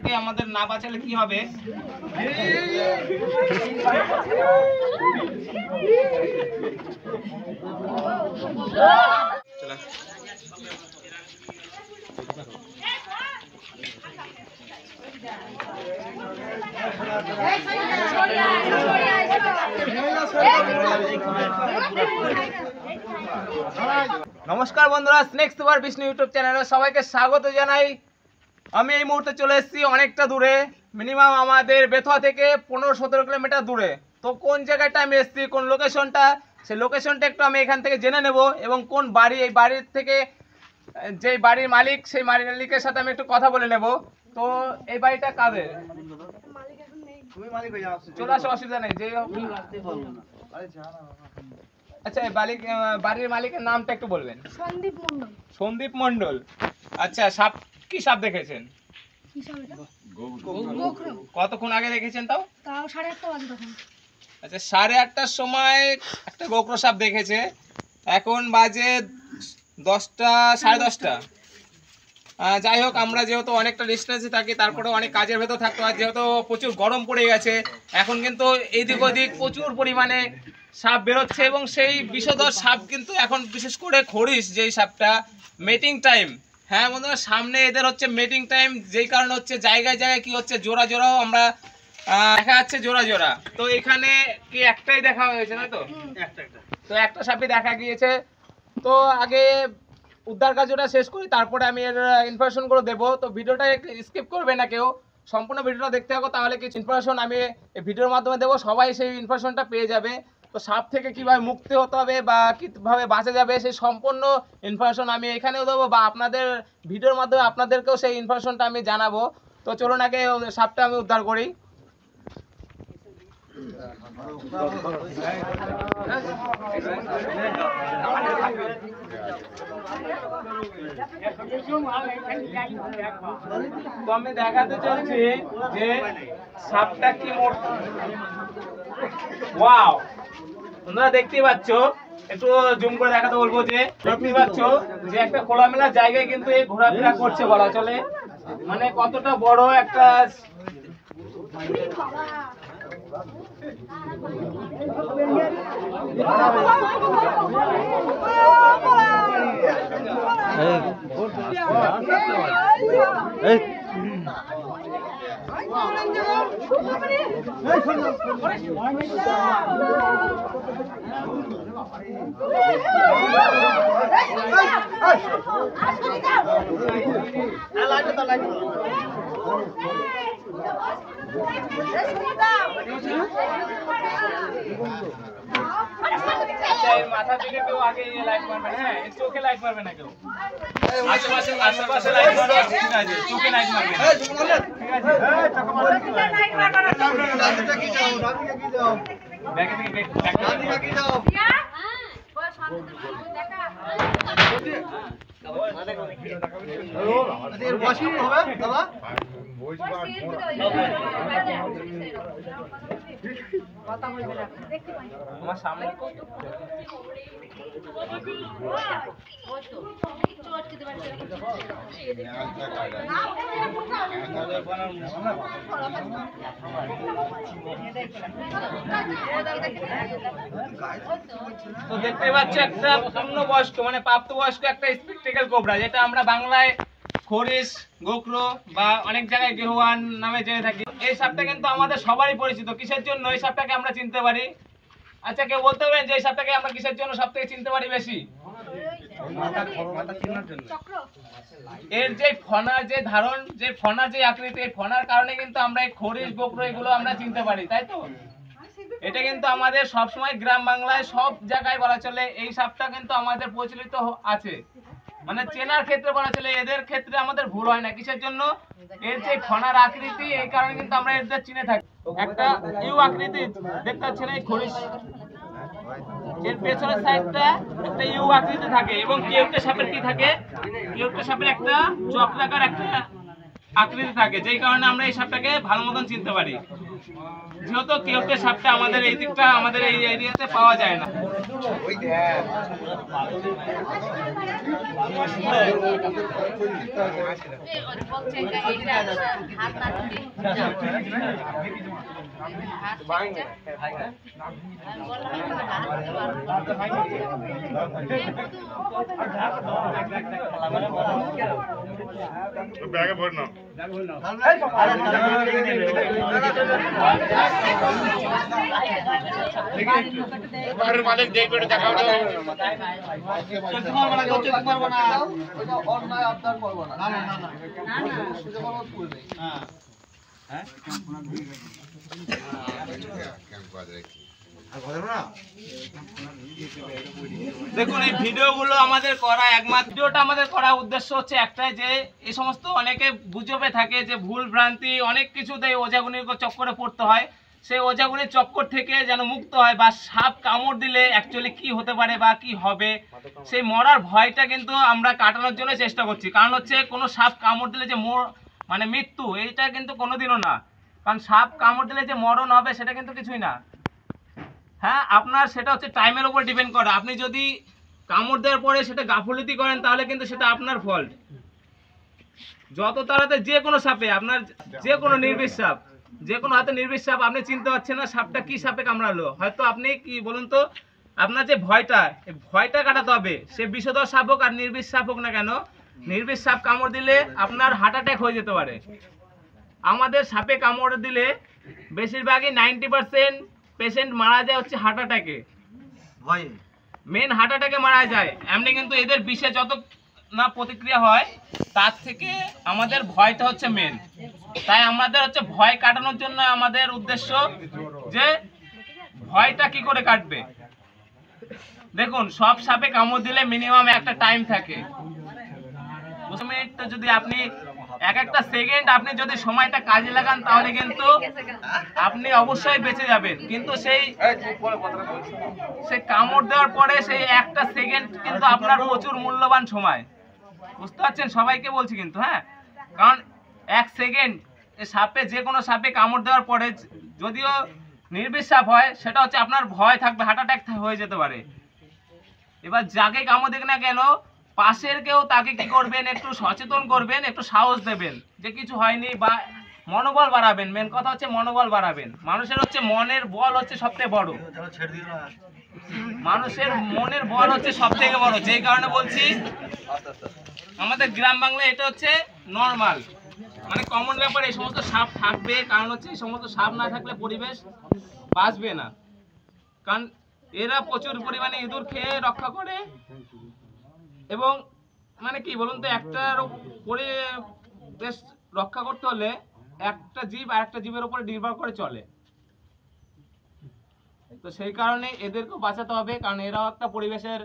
সাপকে আমাদের না বাঁচালে কি হবে? নমস্কার বন্ধুরা, স্নেক সুপার বিষ্ণু ইউটিউব চ্যানেলে সবাইকে স্বাগত জানাই। আমি এই মুহূর্তে চলে এসেছি অনেকটা দূরে, মিনিমাম আমাদের বেথুয়া থেকে 15-17 কিলোমিটার দূরে। তো কোন জায়গাটা আমি এসেছি, কোন লোকেশনটা, সেই লোকেশনটা একটু আমি এখান থেকে জেনে নেব, এবং কোন বাড়ি, এই বাড়ির থেকে যে বাড়ির মালিক, সেই মালিকের সাথে আমি একটু কথা বলে নেব। তো এই বাড়িটা কাদের? চলে আসো, অসুবিধা নেই। যে আচ্ছা, বাড়ির মালিকের নামটা একটু বলবেন। সন্দীপ মণ্ডল। আচ্ছা, সাপ কি সাপ দেখেছেন? কতক্ষণ আগে দেখেছেন? তাও 8:30 বাজে তখন। আচ্ছা, 8:30টার সময় একটা গোকরো সাপ দেখেছে। এখন বাজে 10টা, 10:30টা। যাই হোক, আমরা যেহেতু অনেকটা ডিস্টেন্সে থাকি, তারপরে অনেক কাজের ভেতর থাকতে হয়, যেহেতু প্রচুর গরম পড়ে গেছে, এখন কিন্তু এদিক ওদিক প্রচুর পরিমাণে সাপ বেরোচ্ছে, এবং সেই বিষধর সাপ কিন্তু এখন বিশেষ করে খরিস, যেই সাপটা মেটিং টাইম। হ্যাঁ বন্ধুরা, সামনে এদের হচ্ছে মেটিং টাইম, যেই কারণে হচ্ছে জায়গায় জায়গায় কি হচ্ছে, জোড়া জোড়াও আমরা দেখা যাচ্ছে, জোড়া জোড়া। তো এখানে কি একটাই দেখা হয়েছে না? তো একটা সাপই দেখা গিয়েছে। তো আগে উদ্ধার কাজটা শেষ করি, তারপরে আমি এর ইনফরমেশনগুলো দেবো। তো ভিডিওটা স্কিপ করবে না কেউ, সম্পূর্ণ ভিডিওটা দেখতে হবে, তাহলে কিছু ইনফরমেশন আমি এই ভিডিওর মাধ্যমে দেবো, সবাই সেই ইনফরমেশনটা পেয়ে যাবে। তো সাপ থেকে কীভাবে মুক্তি হতে হবে বা কীভাবে বাঁচা যাবে, সেই সম্পূর্ণ ইনফরমেশন আমি এখানেও দেবো, বা আপনাদের ভিডিওর মাধ্যমে আপনাদেরকেও সেই ইনফরমেশনটা আমি জানাবো। তো চলুন আগে সাপটা আমি উদ্ধার করি। তো আমি দেখাতে চলছি যে সাপটা কি মোটা। ওয়াও, তোমরা দেখতে পাচ্ছ, একটু জুম করে দেখাতে বলবো, যে দেখতে পাচ্ছ যে একটা খোলামেলা জায়গায় কিন্তু এই ঘোরাফেরা করছে বলা চলে। মানে কতটা বড় একটা মাথা থেকে কেউ আগে লাইট মারবে, হ্যাঁ, চোখে লাইট মারবে না কেউ, আশেপাশে লাইট মারবে, ঠিক আছে, চোখে লাইট মারবে, ঠিক আছে। ব্যাগে থেকে আমার সামনে তো দেখতে পাচ্ছি একটা পূর্ণবয়স্ক, মানে প্রাপ্তবয়স্ক একটা স্পেকটেকল কোবরা, যেটা আমরা বাংলায় খরিস, গোকরো বা অনেক জায়গায় গেহুয়ান নামে জেনে থাকি। এই সাপটা কিন্তু আমাদের সবারই পরিচিত। কিসের জন্য এই সাপটাকে আমরা চিনতে পারি? আচ্ছা, কেউ বলতে পারেন যে এই সাপটাকে আমরা কিসের জন্য সব থেকে চিনতে পারি বেশি? এর যে ফনার যে ধারণ, যে ফনার যে আকৃতি, এই ফনার কারণে কিন্তু আমরা এই খরিস, গোকরো এগুলো আমরা চিনতে পারি, তাই তো? এটা কিন্তু আমাদের সবসময় গ্রাম বাংলায় সব জায়গায় বলা চলে, এই সাপটা কিন্তু আমাদের প্রচলিত আছে, মানে চেনার ক্ষেত্রে বলা চলে। এদের ক্ষেত্রে আমাদের ভুল হয় না। কিসের জন্য? এর যে ফনার আকৃতি, এই কারণে কিন্তু আমরা এদের চিনে থাকি। একটা ইউ আকৃতি দেখতে পাচ্ছেন এই খরিস, এর পেছনের সাইডটা একটা ইউ আকৃতি থাকে, এবং কেউটা সাপের কি থাকে? কেউটা সাপের একটা চক্রাকার একটা আকৃতি থাকে, যেই কারণে আমরা এই সাপটাকে ভালো মতন চিনতে পারি। যেহেতু কেউটে সাপটা আমাদের এই দিকটা আমাদের এই এরিয়াতে পাওয়া যায় না। ব্যাগে ভর না বাড়ির মালিক দেখবে দেখাও না অন্যায় আবদার করবো না না না না হ্যাঁ দেখুন এই ভিডিওগুলো আমাদের করা একমাত্র ভিডিওটা আমাদের করার উদ্দেশ্য হচ্ছে একটাই, যে এই সমস্ত অনেকে গুজবে থাকে যে ভুল ভ্রান্তি অনেক কিছুতে ওঝাগুনির চক্করে পড়তে হয়, সেই ওঝাগুনির চক্কর থেকে যেন মুক্ত হয়, বা সাপ কামড় দিলে অ্যাকচুয়ালি কি হতে পারে বা কি হবে সেই মরার ভয়টা কিন্তু আমরা কাটানোর জন্য চেষ্টা করছি। কারণ হচ্ছে কোনো সাপ কামড় দিলে যে মানে মৃত্যু, এইটা কিন্তু কোনোদিনও না। কারণ সাপ কামড় দিলে যে মরণ হবে সেটা কিন্তু কিছুই না। হ্যাঁ, আপনার সেটা হচ্ছে টাইমের উপর ডিপেন্ড করে। আপনি যদি কামড় দেওয়ার পরে সেটা গাফলতি করেন তাহলে কিন্তু সেটা আপনার ফল্ট। যত তাড়াতাড়ি যে কোনো সাপে আপনার যে কোনো নির্বিষ সাপ, যে কোনো হাতে নির্বিষ সাপ আপনি চিনতে পারছেন না সাপটা কি সাপে কামড়ালো, হয়তো আপনি কি বলুন তো, আপনার যে ভয়টা কাটাতে হবে। সে বিষধর সাপ হোক আর নির্বিষ সাপ হোক না কেন, নির্বিষ সাপ কামড় দিলে আপনার হার্ট অ্যাটাক হয়ে যেতে পারে। আমাদের সাপে কামড় দিলে বেশিরভাগই 90% পেশেন্ট মারা যায় হচ্ছে হার্ট অ্যাটাকে, মেন হার্ট অ্যাটাকে মারা যায়। এমনি কিন্তু এদের বিষে যত না প্রতিক্রিয়া হয় তার থেকে আমাদের ভয়টা হচ্ছে মেন। তাই আমাদের হচ্ছে ভয় কাটানোর জন্য আমাদের উদ্দেশ্য যে ভয়টা কি করে কাটবে। দেখুন সব সাপে কামড় দিলে মিনিমাম একটা টাইম থাকে 2 মিনিট। তো যদি আপনি একটা সেকেন্ড আপনি যদি সময়টা কাজে লাগান তাহলে কিন্তু আপনি অবশ্যই বেঁচে যাবেন। কিন্তু সেই কামড় দেওয়ার পরে সেই একটা সেকেন্ড কিন্তু আপনার প্রচুর মূল্যবান সময়, বুঝতে পারছেন? সবাইকে বলছি কিন্তু, হ্যাঁ, কারণ 1 সেকেন্ড সাপে যে কোনো সাপে কামড় দেওয়ার পরে যদিও নির্বিষ সাপ হয় সেটা হচ্ছে আপনার ভয় থাকবে, হার্ট অ্যাটাক হয়ে যেতে পারে। এবার যাকে কামড় দেখ না কেন পাশের কেউ তাকে কি করবেন, একটু সচেতন করবেন, একটু সাহস দেবেন যে কিছু হয়নি, বা মনোবল বাড়াবেন। মেন কথা হচ্ছে মনোবল বাড়াবেন। মানুষের হচ্ছে মনের বল হচ্ছে সবথেকে বড়, মানুষের মনের বল হচ্ছে সবথেকে বড়। যেই কারণে বলছি আমাদের গ্রাম বাংলায় এটা হচ্ছে নর্মাল, মানে কমন ব্যাপার। এই সমস্ত সাপ থাকবে, কারণ হচ্ছে এই সমস্ত সাপ না থাকলে পরিবেশ বাঁচবে না। কারণ এরা প্রচুর পরিমাণে ইঁদুর খেয়ে রক্ষা করে, এবং মানে কি বলুন তো, একটার উপরে বেশ রক্ষা করতে হলে একটা জীব আর একটা জীবের উপরে নির্ভর করে চলে। তো সেই কারণে এদেরকেও বাঁচাতে হবে, কারণ এরাও একটা পরিবেশের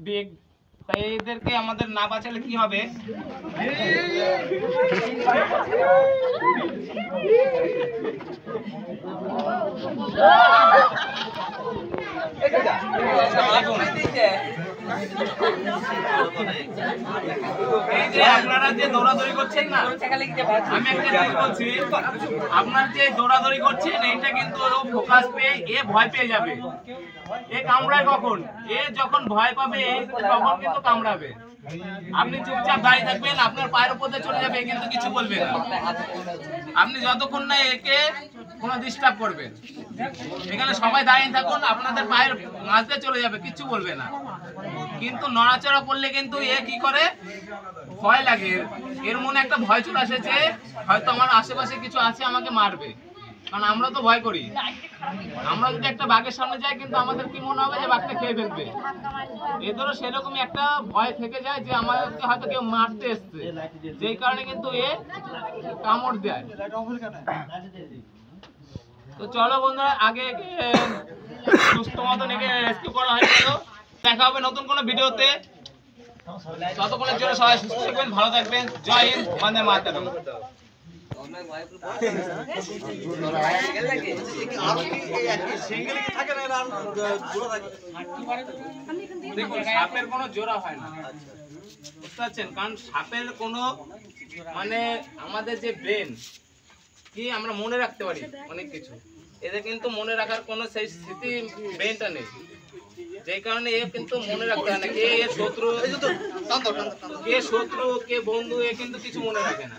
দিক। তাই এদেরকে আমাদের না বাঁচালে কি হবে, এই যে আপনারা যে দৌড়াদৌড়ি করছেন না, আমি একটা জিনিস বলছি, আপনার যে দৌড়াদৌড়ি করছেন এইটা কিন্তু ফোকাস পেয়ে এ ভয় পেয়ে যাবে। এ কামড়ায় কখন, এ যখন ভয় পাবে তখন কিন্তু কামড়াবে। আপনি চুপচাপ দাঁড়িয়ে থাকবেন, আপনার পায়ের উপর দিয়ে চলে যাবে, কিন্তু কিছু বলবে না। আপনি যতক্ষণ না একে কোনো ডিস্টার্ব করবেন, এখানে সবাই দাঁড়িয়ে থাকুন, আপনাদের পায়ের মাঝ দিয়ে চলে যাবে, কিছু বলবে না। কিন্তু নড়াচড়া করলে কিন্তু এ কি করে, ভয় লাগে, এর মনে একটা ভয় চলে আসে যে হয়তো আমার আশেপাশে কিছু আছে আমাকে মারবে। কারণ আমরা তো ভয় করি, আমরা যদি একটা বাঘের সামনে যাই কিন্তু আমাদের কি মনে হবে যে বাঘটা খেয়ে ফেলবে। এদেরও সেরকমই একটা ভয় থেকে যায় যে আমাদেরকে হয়তো কেউ মারতে এসছে, যেই কারণে কিন্তু এ কামড় দেয়। তো চলো বন্ধুরা, আগে সুস্থ মতন একে রেস্কিউ করা হয়েছিল। দেখা হবে নতুন কোনো ভিডিওতে। ততক্ষণের জন্য সবাই সুস্থ থাকবেন, ভালো থাকবেন। জয় হিন্দ, বন্দে মাতরম। দেখুন সাপের কোনো জোড়া হয় না, বুঝতে পারছেন? কারণ সাপের কোনো মানে আমাদের যে ব্রেন কি আমরা মনে রাখতে পারি অনেক কিছু, এদের কিন্তু মনে রাখার কোনো সেই স্মৃতি ব্রেনটা নেই, যে কারণে এ কিন্তু মনে রাখতে হয় না কে এর শত্রু, কে শত্রু কে বন্ধু, এ কিন্তু কিছু মনে রাখে না।